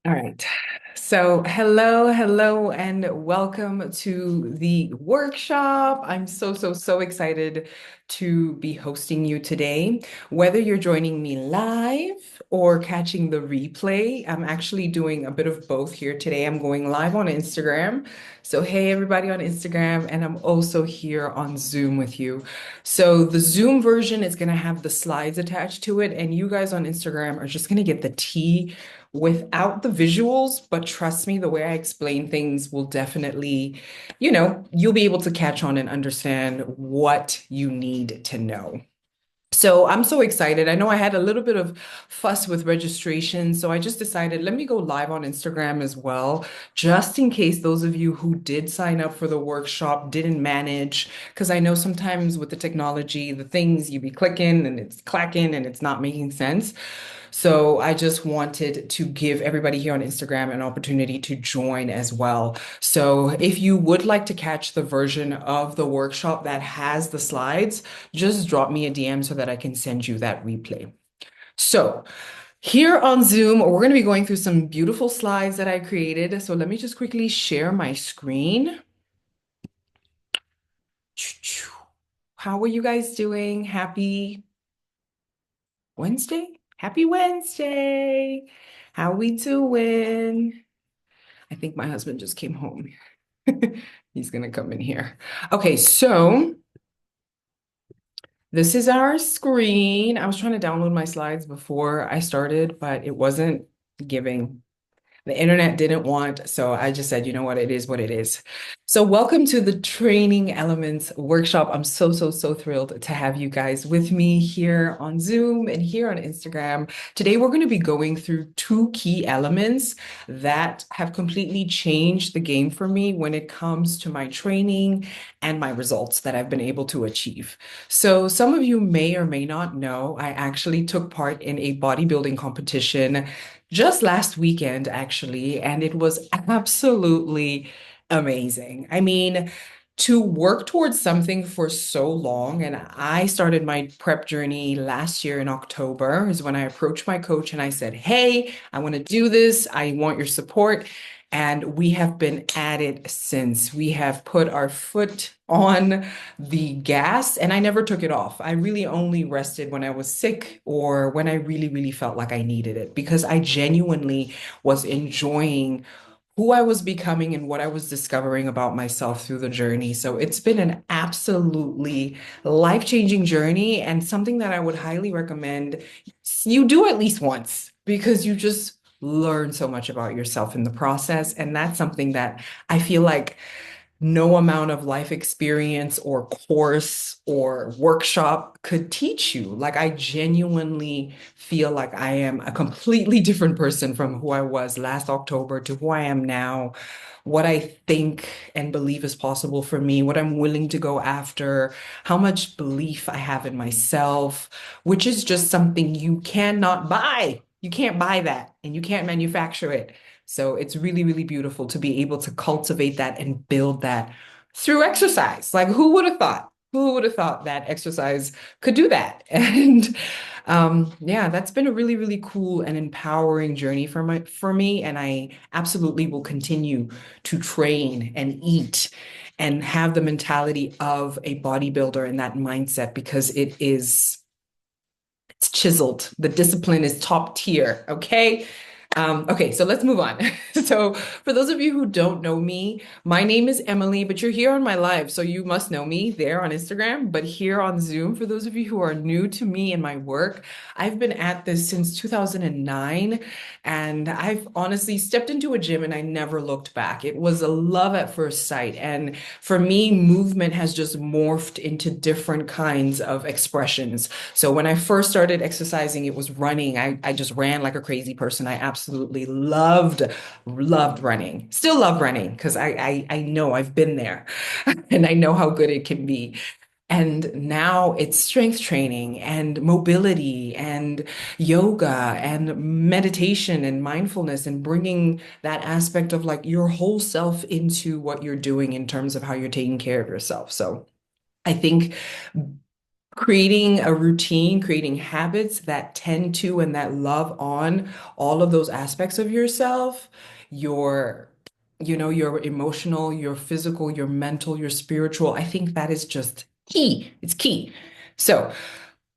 All right. So, hello, and welcome to the workshop. I'm so excited to be hosting you today. Whether you're joining me live or catching the replay, I'm actually doing a bit of both here today. I'm going live on Instagram. So, hey, everybody on Instagram, and I'm also here on Zoom with you. So, the Zoom version is going to have the slides attached to it, and you guys on Instagram are just going to get the tea without the visuals, but trust me, the way I explain things will definitely, you'll be able to catch on and understand what you need to know. So I'm so excited. I know I had a little bit of fuss with registration, so I just decided let me go live on Instagram as well, just in case those of you who did sign up for the workshop didn't manage, because I know sometimes with the technology, the things you be clicking and it's clacking and it's not making sense. So I just wanted to give everybody here on Instagram an opportunity to join as well. So if you would like to catch the version of the workshop that has the slides, just drop me a DM so that I can send you that replay. So here on Zoom, we're going to be going through some beautiful slides that I created. So let me just quickly share my screen. How are you guys doing? Happy Wednesday? Happy Wednesday. How we doing? I think my husband just came home. He's gonna come in here. Okay, so this is our screen. I was trying to download my slides before I started, but it wasn't giving. The internet didn't want, so I just said, you know what, it is what it is. So, welcome to the Training Elements workshop. I'm so thrilled to have you guys with me here on Zoom and here on Instagram. Today, we're going to be going through two key elements that have completely changed the game for me when it comes to my training and my results that I've been able to achieve. So, some of you may or may not know, I actually took part in a bodybuilding competition just last weekend, actually, and it was absolutely amazing. I mean, to work towards something for so long, and I started my prep journey last year in October, is when I approached my coach and I said, hey, I want to do this. I want your support. And we have been at it since. We have put our foot on the gas, and I never took it off. I really only rested when I was sick or when I really felt like I needed it because I genuinely was enjoying who I was becoming and what I was discovering about myself through the journey. So it's been an absolutely life-changing journey and something that I would highly recommend you do at least once because you just learn so much about yourself in the process. And that's something that I feel like no amount of life experience or course or workshop could teach you. Like, I genuinely feel like I am a completely different person from who I was last October to who I am now, what I think and believe is possible for me, what I'm willing to go after, how much belief I have in myself, which is just something you cannot buy. You can't buy that and you can't manufacture it. So it's really beautiful to be able to cultivate that and build that through exercise. Like, who would have thought? Who would have thought that exercise could do that? And yeah, that's been a really cool and empowering journey for me. And I absolutely will continue to train and eat and have the mentality of a bodybuilder and that mindset because it's chiseled. The discipline is top tier. Okay. Okay, so let's move on. So, for those of you who don't know me, my name is Emily, but you're here on my live, so you must know me there on Instagram. But here on Zoom, for those of you who are new to me and my work, I've been at this since 2009, and I've honestly stepped into a gym and I never looked back. It was a love at first sight. And for me, movement has just morphed into different kinds of expressions. So when I first started exercising, it was running. I just ran like a crazy person. I absolutely loved running. Still love running because I know I've been there and I know how good it can be. And now it's strength training and mobility and yoga and meditation and mindfulness and bringing that aspect of like your whole self into what you're doing in terms of how you're taking care of yourself. So I think creating a routine, creating habits that tend to and that love on all of those aspects of yourself, your, your emotional, your physical, your mental, your spiritual. I think that is just key. It's key. So,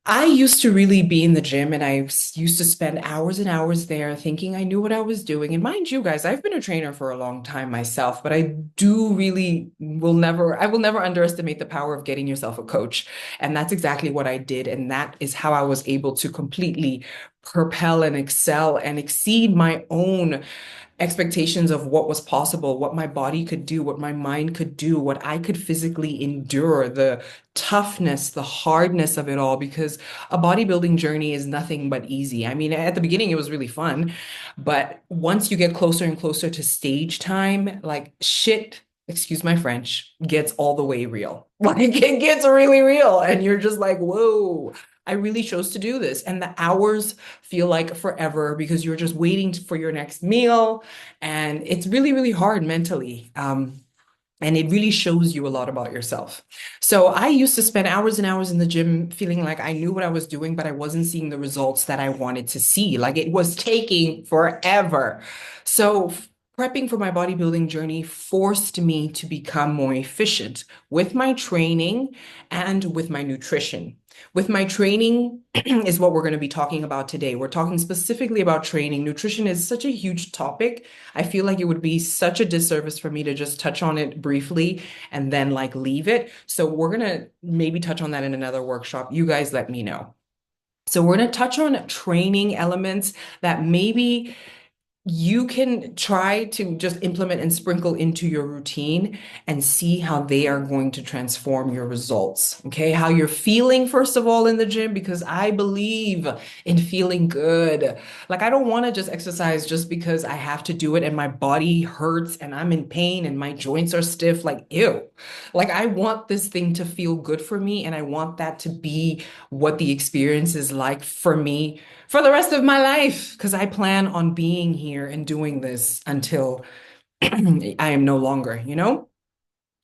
I used to really be in the gym and used to spend hours and hours there thinking I knew what I was doing. And mind you, guys, I've been a trainer for a long time myself, but I do really I will never underestimate the power of getting yourself a coach. And that's exactly what I did. And that is how I was able to completely propel and excel and exceed my own expectations of what was possible, what my body could do, what my mind could do, what I could physically endure, the toughness, the hardness of it all, because a bodybuilding journey is nothing but easy. I mean, at the beginning, it was really fun, but once you get closer and closer to stage time, like shit, excuse my French, gets all the way real. Like it gets really real. And you're just like, whoa. I really chose to do this. And the hours feel like forever because you're just waiting for your next meal. And it's really, really hard mentally. And it really shows you a lot about yourself. So I used to spend hours and hours in the gym feeling like I knew what I was doing, but I wasn't seeing the results that I wanted to see. Like it was taking forever. So prepping for my bodybuilding journey forced me to become more efficient with my training and with my nutrition. With my training is what we're going to be talking about today. We're talking specifically about training. Nutrition is such a huge topic. I feel like it would be such a disservice for me to just touch on it briefly and then like leave it. So we're gonna maybe touch on that in another workshop. You guys let me know. So we're gonna touch on training elements that maybe you can try to just implement and sprinkle into your routine and see how they are going to transform your results. Okay. How you're feeling, first of all, in the gym, because I believe in feeling good. Like, I don't want to just exercise just because I have to do it and my body hurts and I'm in pain and my joints are stiff. Like, ew. Like, I want this thing to feel good for me. And I want that to be what the experience is like for me for the rest of my life because I plan on being here and doing this until I am no longer, you know?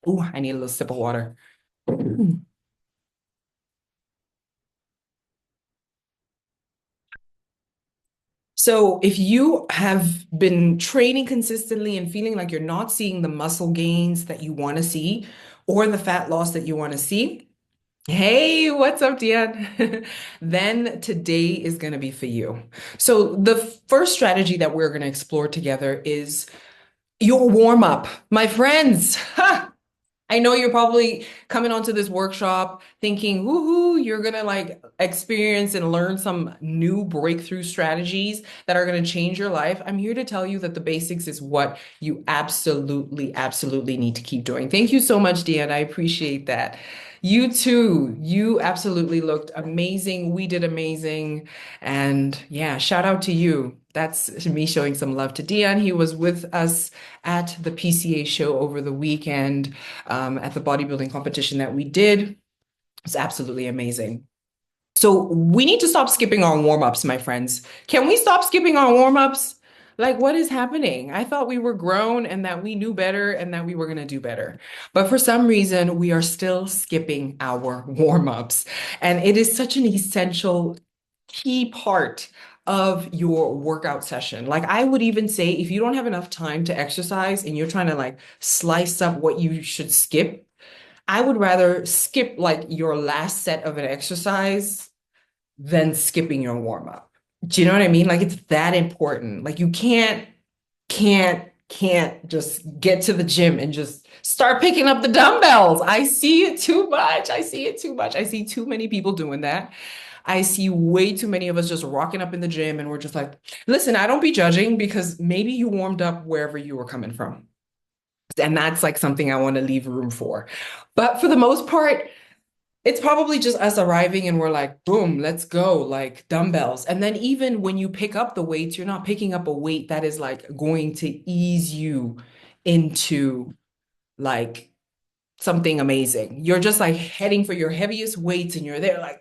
Ooh, I need a little sip of water. So, if you have been training consistently and feeling like you're not seeing the muscle gains that you want to see or the fat loss that you want to see, hey, what's up, Diane? Then today is going to be for you. So, the first strategy that we're going to explore together is your warm up, my friends. Ha! I know you're probably coming onto this workshop thinking, woohoo, you're gonna like experience and learn some new breakthrough strategies that are gonna change your life. I'm here to tell you that the basics is what you absolutely, absolutely need to keep doing. Thank you so much, Deanne. I appreciate that. You too. You absolutely looked amazing. We did amazing. And yeah, shout out to you. That's me showing some love to Dion. He was with us at the PCA show over the weekend at the bodybuilding competition that we did. It's absolutely amazing. So we need to stop skipping our warm-ups, my friends. Can we stop skipping our warm-ups? Like, what is happening? I thought we were grown and that we knew better and that we were going to do better. But for some reason, we are still skipping our warm-ups. And it is such an essential key part of your workout session. Like I would even say if you don't have enough time to exercise and you're trying to like slice up what you should skip, I would rather skip like your last set of an exercise than skipping your warm up. Do you know what I mean? Like it's that important. Like you can't just get to the gym and just start picking up the dumbbells. I see it too much. I see it too much. I see too many people doing that. I see way too many of us just rocking up in the gym and we're just like, listen, I don't be judging because maybe you warmed up wherever you were coming from. And that's like something I want to leave room for. But for the most part, it's probably just us arriving and we're like, boom, let's go, like dumbbells. And then even when you pick up the weights, you're not picking up a weight that is like going to ease you into like something amazing. You're just like heading for your heaviest weights and you're there like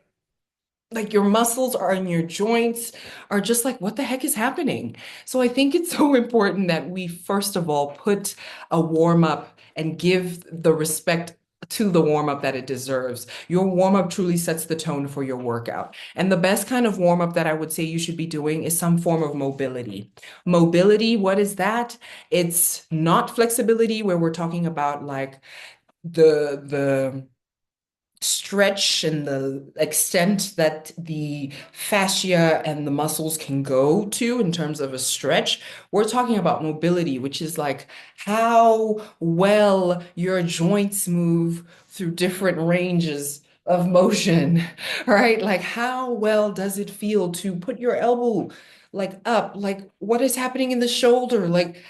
your muscles are in your joints are just like, what the heck is happening? So I think it's so important that we first of all put a warm up and give the respect to the warm up that it deserves. Your warm up truly sets the tone for your workout. And the best kind of warm up that I would say you should be doing is some form of mobility. Mobility, what is that? It's not flexibility where we're talking about like the stretch and the extent that the fascia and the muscles can go to in terms of a stretch. We're talking about mobility, which is like how well your joints move through different ranges of motion, right? Like how well does it feel to put your elbow like up? Like what is happening in the shoulder? Like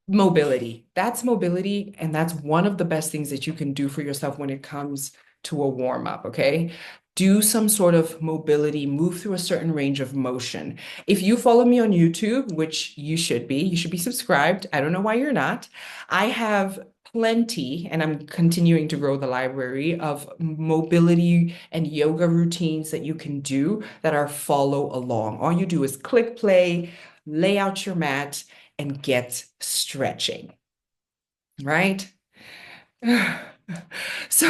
mobility. That's mobility, and that's one of the best things that you can do for yourself when it comes to a warm up, okay? Do some sort of mobility, move through a certain range of motion. If you follow me on YouTube, which you should be subscribed. I don't know why you're not. I have plenty, and I'm continuing to grow the library of mobility and yoga routines that you can do that are follow along. All you do is click play, lay out your mat, and get stretching, right? So,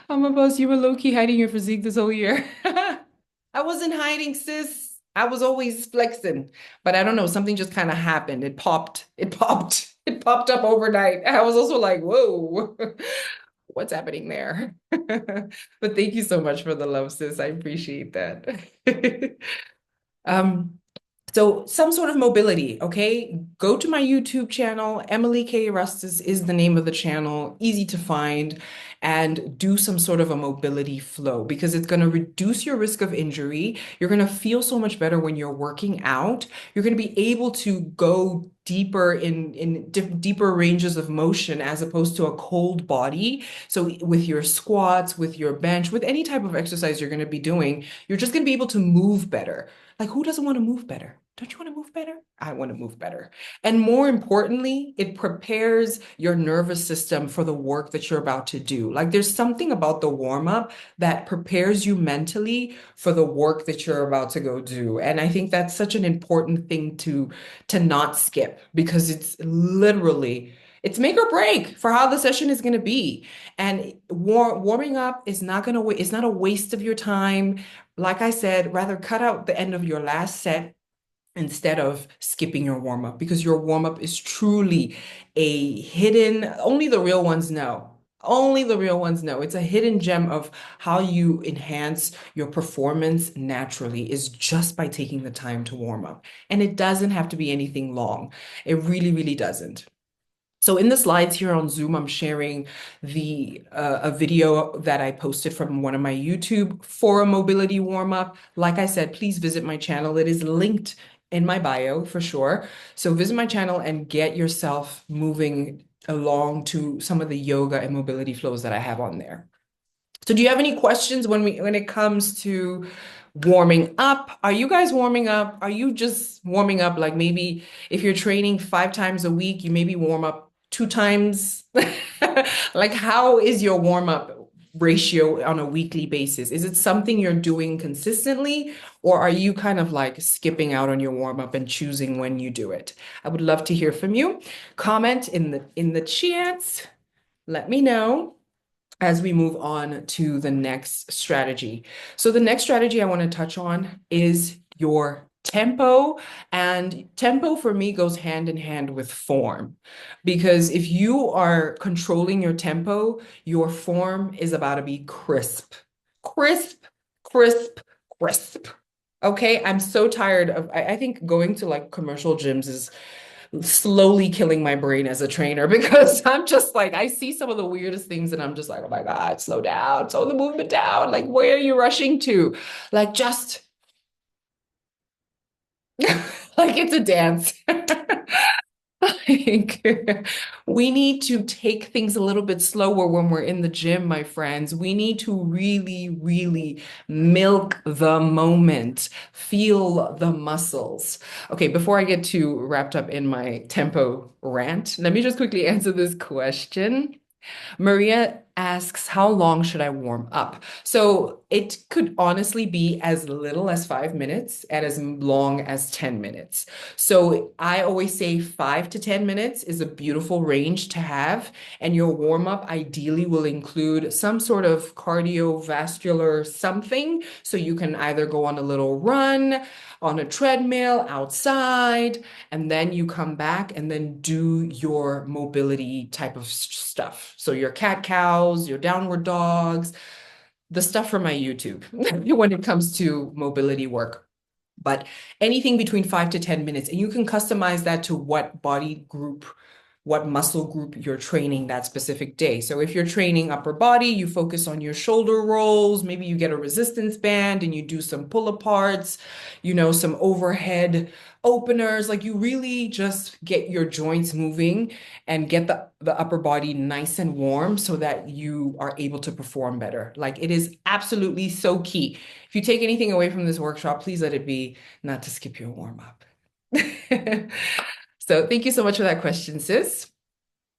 I'm about you were low-key hiding your physique this whole year. I wasn't hiding, sis. I was always flexing, but I don't know, something just kind of happened. It popped up overnight. I was also like, whoa, what's happening there? But thank you so much for the love, sis. I appreciate that. Um, so some sort of mobility, okay? Go to my YouTube channel. Emily K. Rustis is the name of the channel, easy to find, and do some sort of a mobility flow because it's going to reduce your risk of injury. You're going to feel so much better when you're working out. You're going to be able to go deeper in deeper ranges of motion as opposed to a cold body. So with your squats, with your bench, with any type of exercise you're going to be doing, you're just going to be able to move better. Like, who doesn't want to move better? Don't you want to move better? I want to move better. And more importantly, it prepares your nervous system for the work that you're about to do. Like, there's something about the warm up that prepares you mentally for the work that you're about to go do. And I think that's such an important thing to not skip because it's literally it's make or break for how the session is going to be. And warming up is not going to it's not a waste of your time. Like I said, rather cut out the end of your last set instead of skipping your warm up because your warm up is truly a hidden, only the real ones know. Only the real ones know. It's a hidden gem of how you enhance your performance naturally is just by taking the time to warm up. And it doesn't have to be anything long. It really, really doesn't. So in the slides here on Zoom, I'm sharing the a video that I posted from one of my YouTube for a mobility warm-up. Like I said, please visit my channel. It is linked in my bio for sure. So visit my channel and get yourself moving along to some of the yoga and mobility flows that I have on there. So do you have any questions when it comes to warming up? Are you guys warming up? Are you just warming up like maybe if you're training 5 times a week, you maybe warm up 2 times? Like how is your warm up ratio on a weekly basis? Is it something you're doing consistently, or are you kind of like skipping out on your warm up and choosing when you do it? I would love to hear from you. Comment in the chats. Let me know as we move on to the next strategy. So the next strategy I want to touch on is your tempo. And tempo for me goes hand in hand with form. Because if you are controlling your tempo, your form is about to be crisp, crisp, crisp, crisp. Okay, I'm so tired of, I think going to like commercial gyms is slowly killing my brain as a trainer because I'm just like, I see some of the weirdest things and I'm just like, oh my God, slow down, slow the movement down. Like, where are you rushing to? Like, just like it's a dance. Like, we need to take things a little bit slower when we're in the gym, my friends. We need to really, really milk the moment, feel the muscles. Okay, before I get too wrapped up in my tempo rant, let me just quickly answer this question. Maria asks, how long should I warm up? So It could honestly be as little as 5 minutes and as long as 10 minutes. So I always say 5 to 10 minutes is a beautiful range to have. And your warm up ideally will include some sort of cardiovascular something. So you can either go on a little run, on a treadmill, outside, and then you come back and then do your mobility type of stuff. So your cat cows, your downward dogs, the stuff from my YouTube when it comes to mobility work. But anything between 5 to 10 minutes, and you can customize that to what body group, what muscle group you're training that specific day. So if you're training upper body, you focus on your shoulder rolls, maybe you get a resistance band and you do some pull aparts, some overhead openers. Like you really just get your joints moving and get the upper body nice and warm so that you are able to perform better. Like it is absolutely so key. If you take anything away from this workshop, please let it be not to skip your warm up. So thank you so much for that question, sis.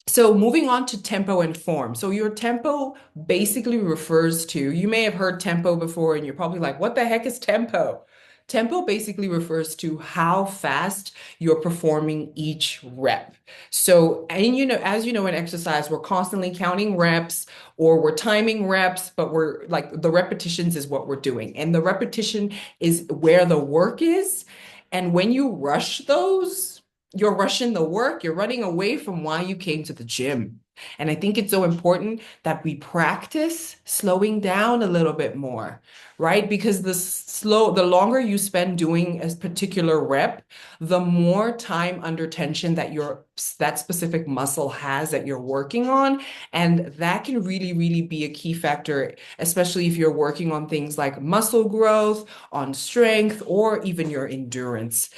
So moving on to tempo and form. So your tempo basically refers to, you may have heard tempo before and you're probably like, what the heck is tempo? Tempo basically refers to how fast you're performing each rep. So, and as you know, in exercise, we're constantly counting reps or we're timing reps, but we're like the repetitions is what we're doing. And the repetition is where the work is. And when you rush those, you're rushing the work, you're running away from why you came to the gym. And I think it's so important that we practice slowing down a little bit more, right? Because the longer you spend doing a particular rep, the more time under tension that specific muscle has that you're working on. And that can really, really be a key factor, especially if you're working on things like muscle growth, on strength, or even your endurance.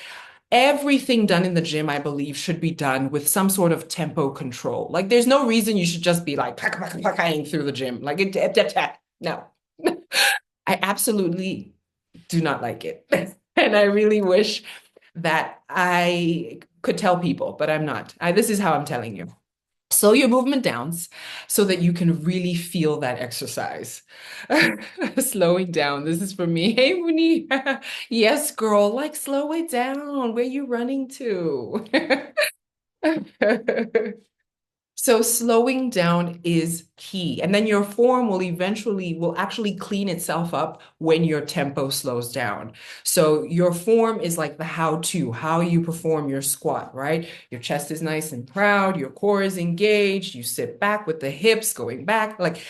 Everything done in the gym, I believe, should be done with some sort of tempo control. Like, there's no reason you should just be like packing through the gym. Like, no, I absolutely do not like it. And I really wish that I could tell people, but I'm not. This is how I'm telling you. Slow your movement downs so that you can really feel that exercise. Slowing down. This is for me. Hey, Muni. Yes, girl. Like, slow it down. Where you running to? So slowing down is key. And then your form will actually clean itself up when your tempo slows down. So your form is like the how-to, how you perform your squat, right? Your chest is nice and proud, your core is engaged, you sit back with the hips going back. Like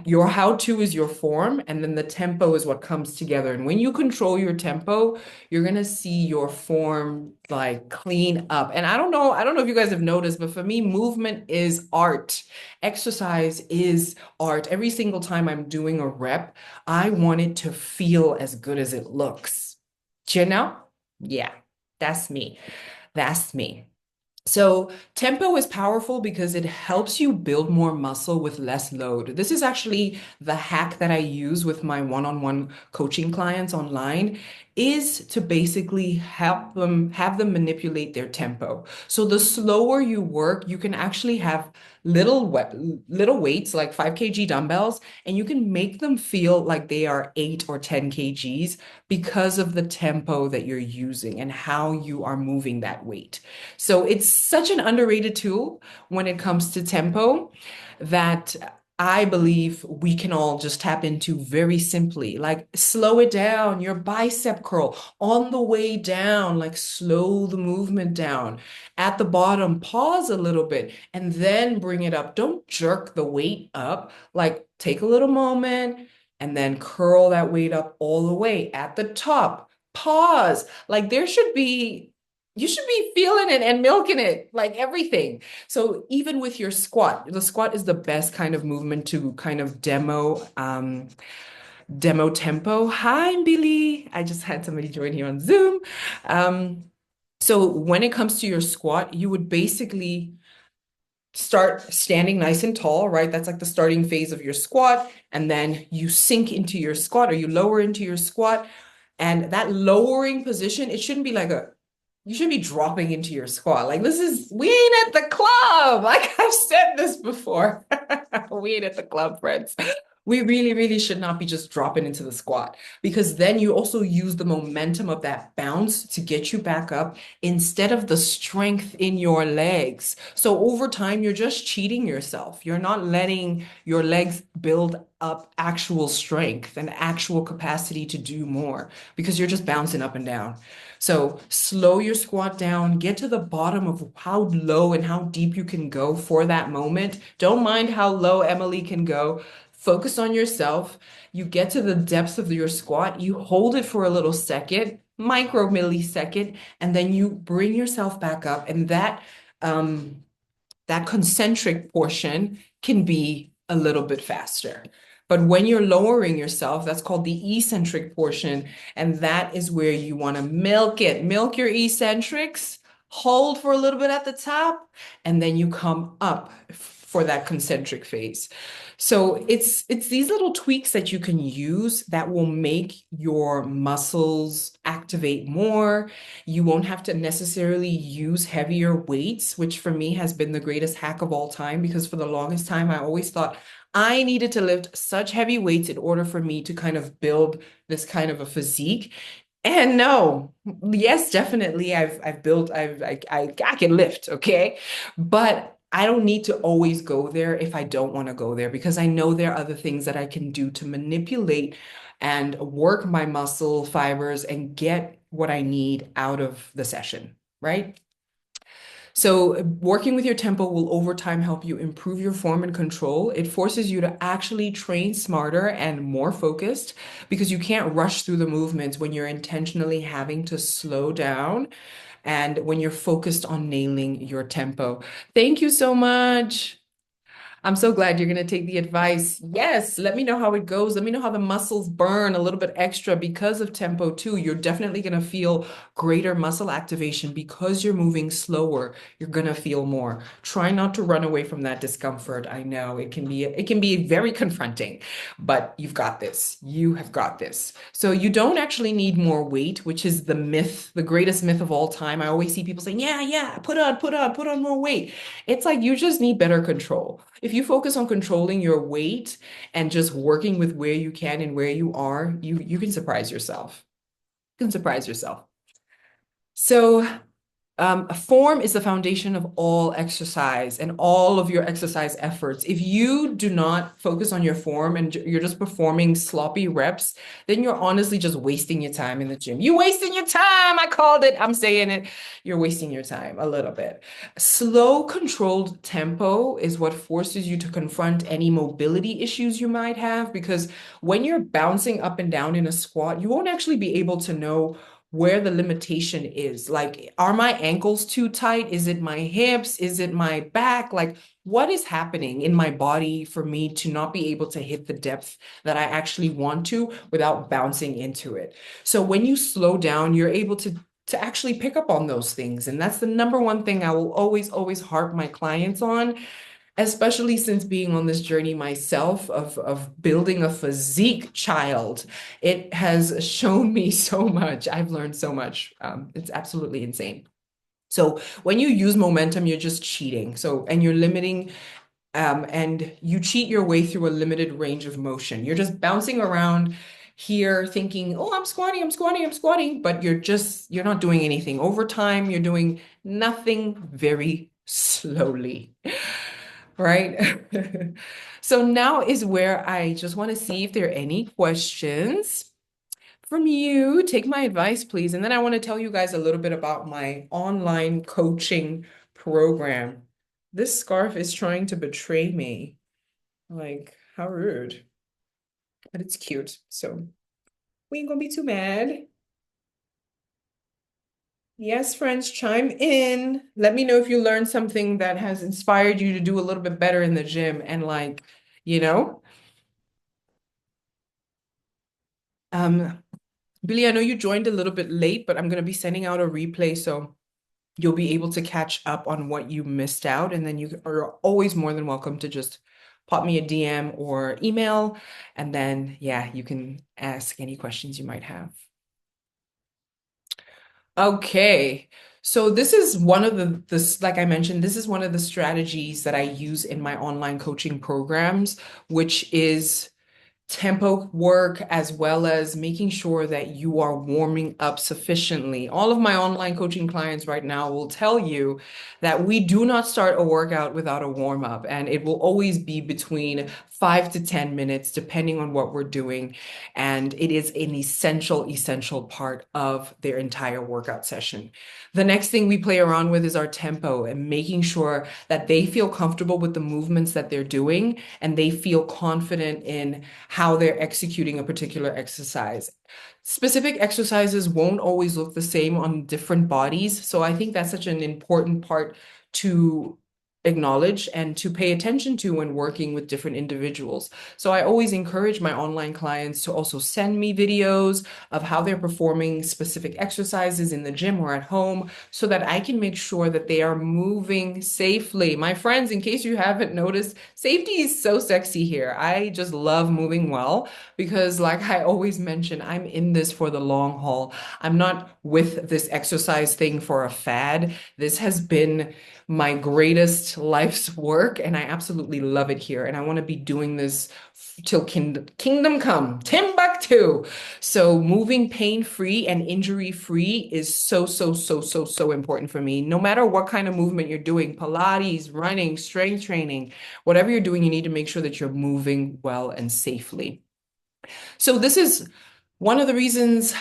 your how-to is your form, and then the tempo is what comes together. And when you control your tempo, you're gonna see your form like clean up. And I don't know if you guys have noticed, but for me, movement is art. Exercise is art. Every single time I'm doing a rep, I want it to feel as good as it looks. Do you know? Yeah, that's me. That's me. So tempo is powerful because it helps you build more muscle with less load. This is actually the hack that I use with my one-on-one coaching clients online is to basically have them manipulate their tempo. So the slower you work, you can actually have little weights like 5 kg dumbbells, and you can make them feel like they are 8 or 10 kgs because of the tempo that you're using and how you are moving that weight. So it's such an underrated tool when it comes to tempo that I believe we can all just tap into very simply. Like slow it down, your bicep curl on the way down, like slow the movement down. At the bottom, pause a little bit and then bring it up. Don't jerk the weight up. Like take a little moment and then curl that weight up all the way. At the top, pause. Like you should be feeling it and milking it, like everything. So even with your squat, the squat is the best kind of movement to kind of demo tempo. Hi, Billy. I just had somebody join here on Zoom. Um, so when it comes to your squat, you would basically start standing nice and tall, right? That's like the starting phase of your squat. And then you sink into your squat or you lower into your squat. And that lowering position, it shouldn't be like you should be dropping into your squat. Like we ain't at the club. Like I've said this before. We ain't at the club, friends. We really, really should not be just dropping into the squat because then you also use the momentum of that bounce to get you back up instead of the strength in your legs. So over time, you're just cheating yourself. You're not letting your legs build up actual strength and actual capacity to do more because you're just bouncing up and down. So slow your squat down, get to the bottom of how low and how deep you can go for that moment. Don't mind how low Emily can go. Focus on yourself. You get to the depth of your squat, you hold it for a little second, micro millisecond, and then you bring yourself back up. And um, that concentric portion can be a little bit faster. But when you're lowering yourself, that's called the eccentric portion. And that is where you want to milk it. Milk your eccentrics, hold for a little bit at the top, and then you come up for that concentric phase. So it's these little tweaks that you can use that will make your muscles activate more. You won't have to necessarily use heavier weights, which for me has been the greatest hack of all time because for the longest time, I always thought I needed to lift such heavy weights in order for me to kind of build this kind of a physique. And no, yes, definitely, I've built I can lift, okay, but I don't need to always go there if I don't want to go there because I know there are other things that I can do to manipulate and work my muscle fibers and get what I need out of the session, right? So working with your tempo will over time help you improve your form and control. It forces you to actually train smarter and more focused because you can't rush through the movements when you're intentionally having to slow down and when you're focused on nailing your tempo. Thank you so much. I'm so glad you're going to take the advice. Yes, let me know how it goes. Let me know how the muscles burn a little bit extra because of tempo too. You're definitely going to feel greater muscle activation because you're moving slower. You're going to feel more. Try not to run away from that discomfort. I know it can be very confronting, but you've got this. You have got this. So you don't actually need more weight, which is the myth, the greatest myth of all time. I always see people saying, "Yeah, yeah, put on more weight." It's like you just need better control. If you focus on controlling your weight and just working with where you can and where you are, you can surprise yourself. You can surprise yourself. So a form is the foundation of all exercise and all of your exercise efforts. If you do not focus on your form and you're just performing sloppy reps, then you're honestly just wasting your time in the gym. You're wasting your time. I called it. I'm saying it. You're wasting your time a little bit. Slow, controlled tempo is what forces you to confront any mobility issues you might have because when you're bouncing up and down in a squat, you won't actually be able to know where the limitation is. Like, are my ankles too tight? Is it my hips? Is it my back? Like, what is happening in my body for me to not be able to hit the depth that I actually want to without bouncing into it? So when you slow down, you're able to actually pick up on those things. And that's the number one thing I will always, always harp my clients on, especially since being on this journey myself of building a physique child. It has shown me so much. I've learned so much. It's absolutely insane. So when you use momentum, you're just cheating. So, and you're limiting, and you cheat your way through a limited range of motion. You're just bouncing around here thinking, oh, I'm squatting, I'm squatting, I'm squatting, but you're not doing anything. Over time, you're doing nothing very slowly. Right? So now is where I just want to see if there are any questions from you. Take my advice, please. And then I want to tell you guys a little bit about my online coaching program. This scarf is trying to betray me. Like, how rude. But it's cute. So we ain't gonna be too mad. Yes, friends, chime in. Let me know if you learned something that has inspired you to do a little bit better in the gym and like, you know. Um, Billy, I know you joined a little bit late, but I'm going to be sending out a replay so you'll be able to catch up on what you missed out. And then you are always more than welcome to just pop me a DM or email. And then, yeah, you can ask any questions you might have. Okay. So this is one of this, like I mentioned, this is one of the strategies that I use in my online coaching programs, which is tempo work, as well as making sure that you are warming up sufficiently. All of my online coaching clients right now will tell you that we do not start a workout without a warm up, and it will always be between 5 to 10 minutes, depending on what we're doing. And it is an essential part of their entire workout session. The next thing we play around with is our tempo and making sure that they feel comfortable with the movements that they're doing and they feel confident in how they're executing a particular exercise. Specific exercises won't always look the same on different bodies. So I think that's such an important part to acknowledge and to pay attention to when working with different individuals. So I always encourage my online clients to also send me videos of how they're performing specific exercises in the gym or at home so that I can make sure that they are moving safely. My friends, in case you haven't noticed, safety is so sexy here. I just love moving well because, like I always mention, I'm in this for the long haul. I'm not with this exercise thing for a fad. This has been my greatest life's work, and I absolutely love it here. And I want to be doing this till kingdom come, Timbuktu. So moving pain-free and injury-free is so important for me. No matter what kind of movement you're doing, Pilates, running, strength training, whatever you're doing, you need to make sure that you're moving well and safely. So this is one of the reasons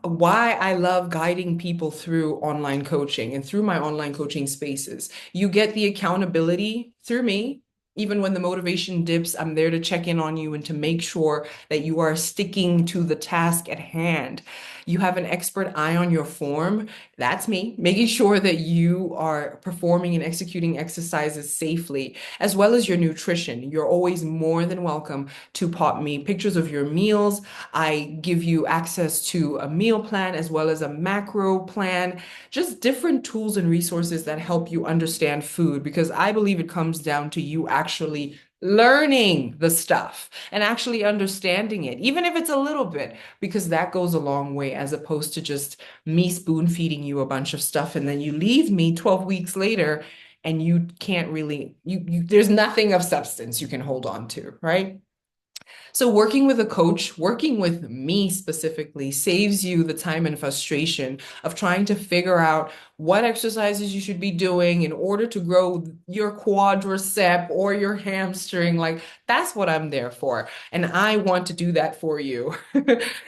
why I love guiding people through online coaching and through my online coaching spaces. You get the accountability through me. Even when the motivation dips, I'm there to check in on you and to make sure that you are sticking to the task at hand. You have an expert eye on your form. That's me, making sure that you are performing and executing exercises safely, as well as your nutrition. You're always more than welcome to pop me pictures of your meals. I give you access to a meal plan as well as a macro plan, just different tools and resources that help you understand food, because I believe it comes down to you actually learning the stuff and actually understanding it, even if it's a little bit, because that goes a long way as opposed to just me spoon feeding you a bunch of stuff and then you leave me 12 weeks later and you can't really, there's nothing of substance you can hold on to, right? So working with a coach, working with me specifically, saves you the time and frustration of trying to figure out what exercises you should be doing in order to grow your quadricep or your hamstring. Like, that's what I'm there for. And I want to do that for you.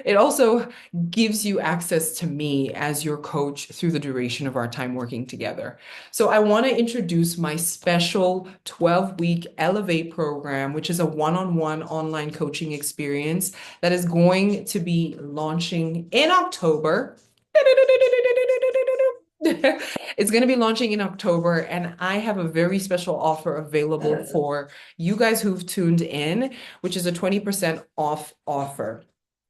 It also gives you access to me as your coach through the duration of our time working together. So I want to introduce my special 12-week Elevate program, which is a one-on-one online coaching experience that is going to be launching in October. It's going to be launching in October, and I have a very special offer available for you guys who've tuned in, which is a 20% off offer.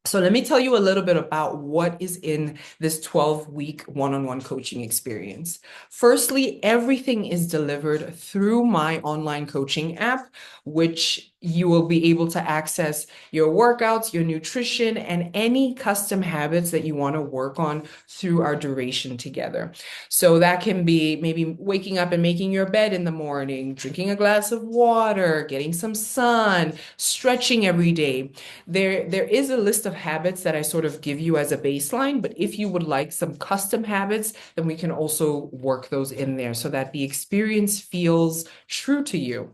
So let me tell you a little bit about what is in this 12-week one-on-one coaching experience. Firstly, everything is delivered through my online coaching app, which you will be able to access your workouts, your nutrition, and any custom habits that you want to work on through our duration together. So that can be maybe waking up and making your bed in the morning, drinking a glass of water, getting some sun, stretching every day. There is a list of habits that I sort of give you as a baseline, but if you would like some custom habits, then we can also work those in there so that the experience feels true to you.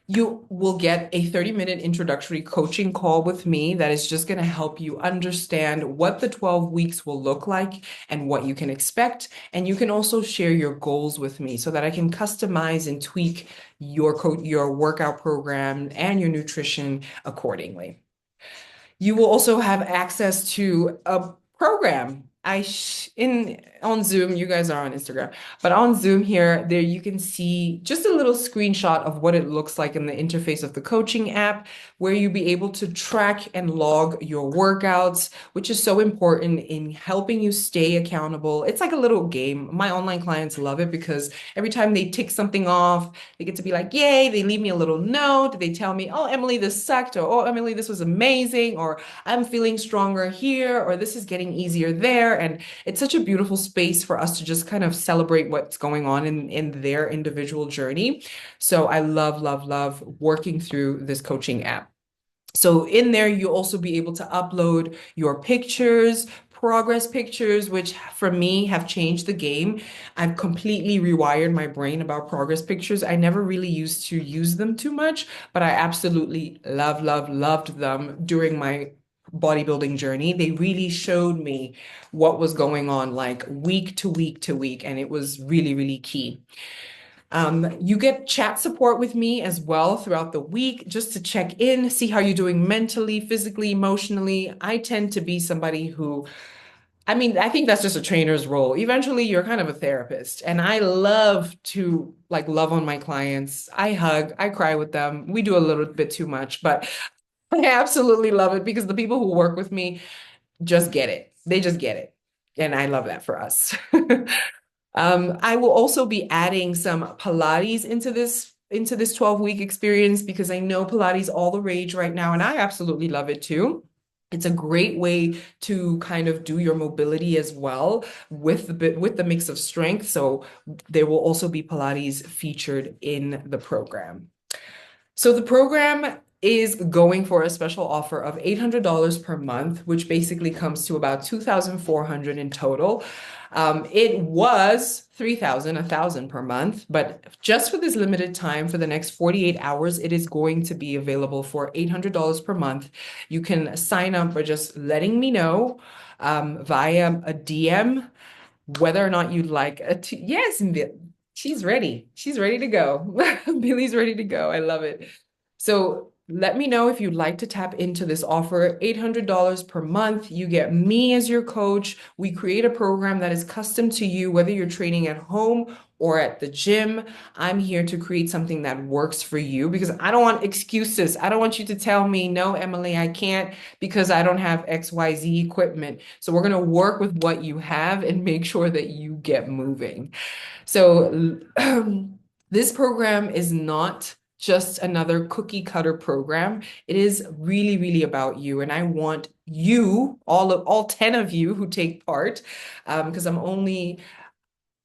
You will get a 30-minute introductory coaching call with me that is just going to help you understand what the 12 weeks will look like and what you can expect. And you can also share your goals with me so that I can customize and tweak your workout program and your nutrition accordingly. You will also have access to a program. On Zoom, you guys are on Instagram, but on Zoom here, there you can see just a little screenshot of what it looks like in the interface of the coaching app, where you'll be able to track and log your workouts, which is so important in helping you stay accountable. It's like a little game. My online clients love it because every time they tick something off, they get to be like, yay, they leave me a little note. They tell me, oh, Emily, this sucked, or oh, Emily, this was amazing, or I'm feeling stronger here, or this is getting easier there. And it's such a beautiful space for us to just kind of celebrate what's going on in their individual journey. So I love working through this coaching app. So in there, you'll also be able to upload your pictures, progress pictures, which for me have changed the game. I've completely rewired my brain about progress pictures. I never really used to use them too much, but I absolutely loved them during my bodybuilding journey. They really showed me what was going on like week to week to week, and it was really key. You get chat support with me as well throughout the week just to check in, see how you're doing mentally, physically, emotionally. I tend to be somebody who, I mean, I think that's just a trainer's role. Eventually, you're kind of a therapist, and I love to like love on my clients. I hug, I cry with them. We do a little bit too much, but I absolutely love it because the people who work with me just get it. They just get it. And I love that for us. I will also be adding some Pilates into this 12-week experience because I know Pilates all the rage right now, and I absolutely love it too. It's a great way to kind of do your mobility as well with with the mix of strength. So there will also be Pilates featured in the program. So the program is going for a special offer of $800 per month, which basically comes to about 2,400 in total. It was 3,000, 1,000 per month, but just for this limited time, for the next 48 hours, it is going to be available for $800 per month. You can sign up by just letting me know via a DM whether or not you'd like a yes, she's ready. She's ready to go. Billy's ready to go. I love it. So let me know if you'd like to tap into this offer. $800 per month. You get me as your coach. We create a program that is custom to you, whether you're training at home or at the gym. I'm here to create something that works for you because I don't want excuses. I don't want you to tell me, no, Emily, I can't because I don't have XYZ equipment. So we're going to work with what you have and make sure that you get moving. So this program is not just another cookie cutter program. It is really about you. And I want you, all 10 of you who take part, because I'm only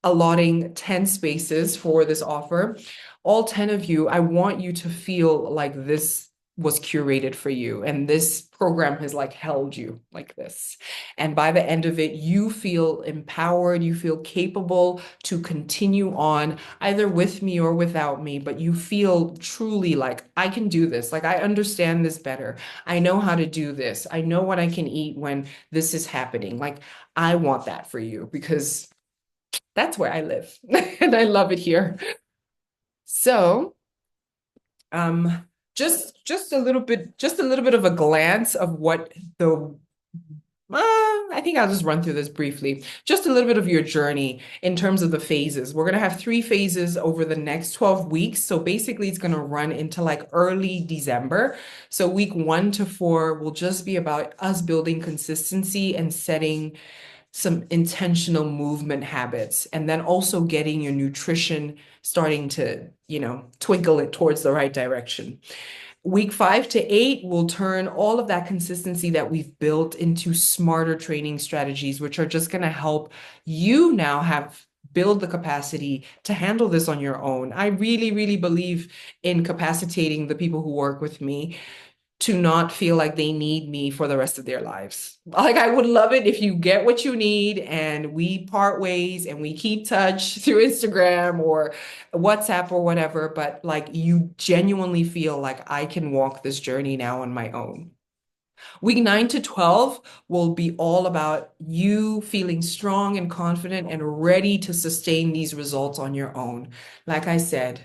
allotting 10 spaces for this offer. All 10 of you, I want you to feel like this was curated for you and this program has like held you like this. And by the end of it, you feel empowered, you feel capable to continue on either with me or without me, but you feel truly like I can do this. Like I understand this better. I know how to do this. I know what I can eat when this is happening. Like I want that for you because that's where I live and I love it here. So, um, just a little bit of a glance of what the I think I'll just run through this briefly. Just a little bit of your journey in terms of the phases. We're going to have 3 phases over the next 12 weeks. So basically, it's going to run into like early December. So week 1 to 4 will just be about us building consistency and setting some intentional movement habits, and then also getting your nutrition starting to, twinkle it towards the right direction. Week 5 to 8 will turn all of that consistency that we've built into smarter training strategies, which are just going to help you now have build the capacity to handle this on your own. I really believe in capacitating the people who work with me to not feel like they need me for the rest of their lives. Like I would love it if you get what you need and we part ways and we keep touch through Instagram or WhatsApp or whatever, but like you genuinely feel like I can walk this journey now on my own. Week 9 to 12 will be all about you feeling strong and confident and ready to sustain these results on your own. Like I said,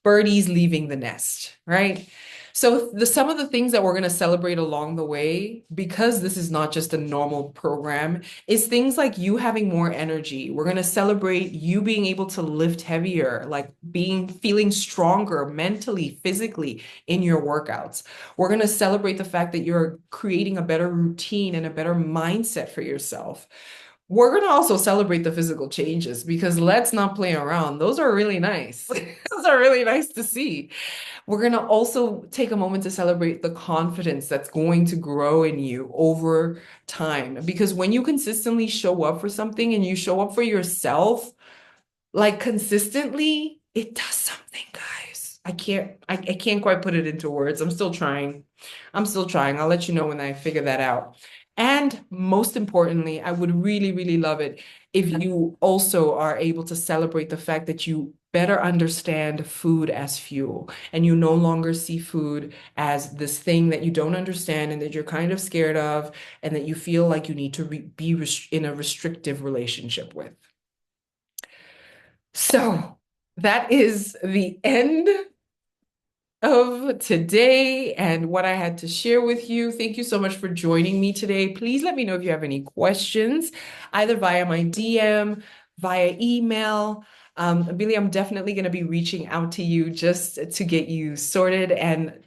birdies leaving the nest, right? So some of the things that we're going to celebrate along the way, because this is not just a normal program, is things like you having more energy. We're going to celebrate you being able to lift heavier, like feeling stronger mentally, physically in your workouts. We're going to celebrate the fact that you're creating a better routine and a better mindset for yourself. We're going to also celebrate the physical changes because let's not play around. Those are really nice. Those are really nice to see. We're going to also take a moment to celebrate the confidence that's going to grow in you over time. Because when you consistently show up for something and you show up for yourself, like consistently, it does something, guys. I can't quite put it into words. I'm still trying. I'm still trying. I'll let you know when I figure that out. And most importantly, I would really, really love it if you also are able to celebrate the fact that you better understand food as fuel and you no longer see food as this thing that you don't understand and that you're kind of scared of and that you feel like you need to be in a restrictive relationship with. So that is the end of today and what I had to share with you. Thank you so much for joining me today. Please let me know if you have any questions, either via my DM, via email. Billy, I'm definitely going to be reaching out to you just to get you sorted and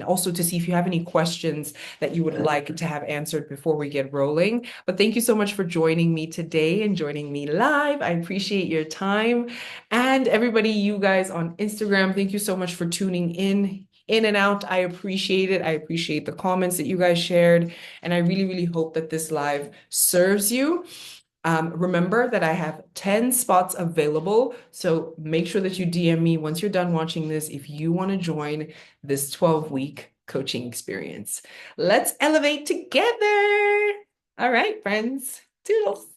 also to see if you have any questions that you would like to have answered before we get rolling. But thank you so much for joining me today and joining me live. I appreciate your time. And everybody, you guys on Instagram, thank you so much for tuning in and out. I appreciate it. I appreciate the comments that you guys shared. And I really, really hope that this live serves you. Remember that I have 10 spots available. So make sure that you DM me once you're done watching this if you want to join this 12-week coaching experience. Let's elevate together. All right, friends. Toodles.